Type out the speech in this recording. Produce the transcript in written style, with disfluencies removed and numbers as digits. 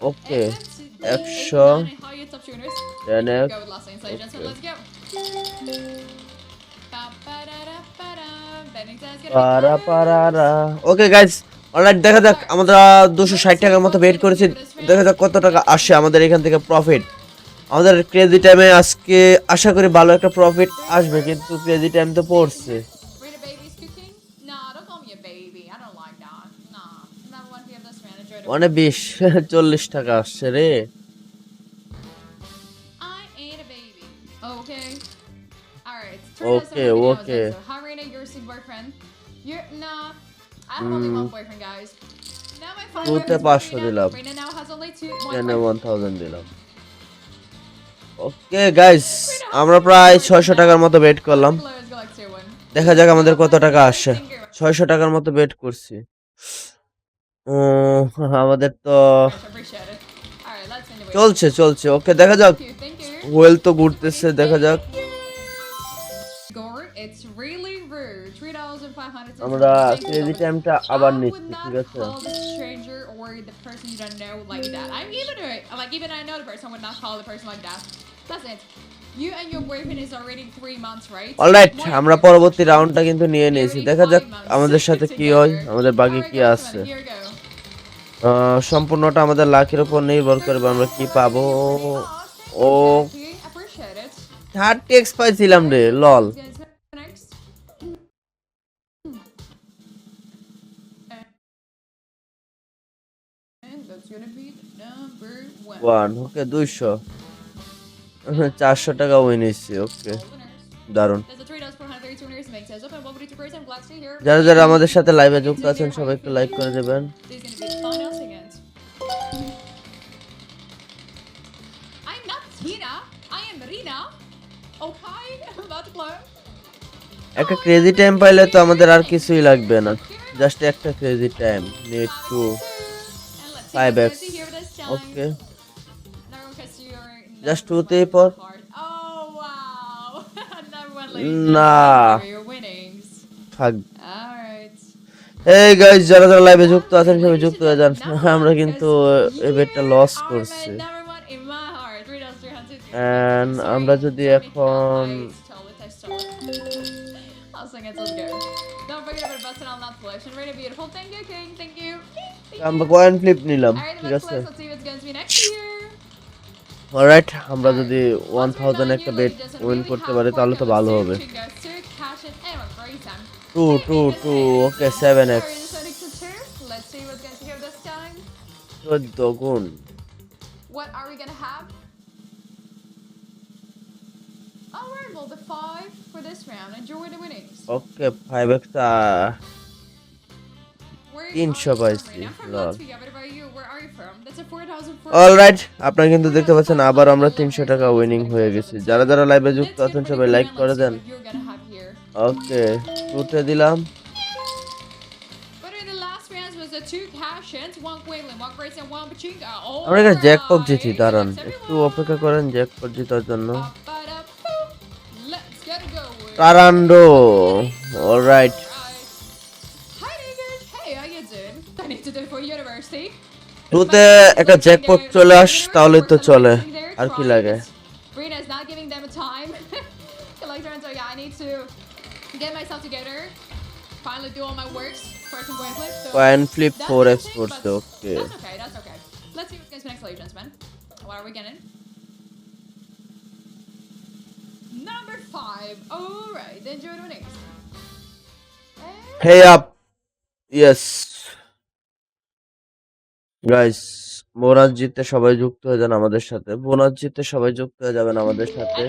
ওকে 100 10x ওকে পারা পারারা okay guys alright দেখা যাক আমরা 260 টাকার মতো বেট করেছি দেখা যাক কত টাকা আসে আমাদের এখান থেকে প্রফিট আমাদের ক্রেজি টাইমে আজকে আশা করি ভালো একটা প্রফিট আসবে কিন্তু ক্রেজি টাইম তো পড়ছে মানে 20 40 টাকা আসছে রে ওকে ওকে টুতে 500 দিলাম 1000 দিলাম ওকে গাইস আমরা প্রায় 600 টাকার মতো বেট করলাম দেখা যাক আমাদের কত টাকা আসে 600 টাকার মতো বেট করছি আমাদের তো চলছে চলছে ওকে দেখা যাক ওয়েল তো ঘুরতেছে দেখা যাক আমরা ক্রেজি টাইমটা আবার নিচ্ছি ঠিক আছে অলরাইট আমরা পরবর্তী রাউন্ডটা কিন্তু নিয়ে নিয়েছি দেখা যাক আমাদের সাথে কি হয় আমাদের বাকি কি আছে সম্পূর্ণটা আমাদের লাখের উপর নির্ভর করবে আমরা কি পাবো ও 30x পাইছিলাম রে লল ওকে 200 400 টাকা উইনিছি ওকে দারুন যারা যারা আমাদের সাথে লাইভে যুক্ত আছেন সবাই একটু লাইক করে দেবেন একটা ক্রেজি টাইম পাইলে তো আমাদের আর কিছুই লাগবে না জাস্ট একটা crazy time need to 5x okay just 2 তেই পর না থাক এই গাইস যারা যারা লাইভে যুক্ত আছেন সবাই যুক্ত হয়ে যান আমরা কিন্তু এই বেটটা লস করছি এন্ড আমরা যদি এখন আমরা কয়েন ফ্লিপ নিলাম ঠিক আছে অলরাইট আমরা যদি 1000 একটা বেট উইন করতে পারি তাহলে তো ভালো হবে 2 ওকে 7x 14 গুণ ওকে 5x 300 পাইছি লল অলরাইট আপনারা কিন্তু দেখতে পাচ্ছেন আবার আমরা 300 টাকা উইনিং হয়ে গেছি যারা যারা লাইভে যুক্ত আছেন সবাই লাইক করে দেন ওকে টুতে দিলাম আমরা একটা জ্যাকপট জিতি দাঁড়ান একটু অপেক্ষা করেন জ্যাকপট জেতার জন্য টারান্ডো অলরাইট টুতে একটা জ্যাকপট চলে আস তাহলে তো চলে আর কি লাগে কয়েন ফ্লিপ 4x করছে ওকে Hey up yes guys bonus জিততে সবাই যুক্ত হয়ে যান আমাদের সাথে বোনাস জিততে সবাই যুক্ত হয়ে যাবেন আমাদের সাথে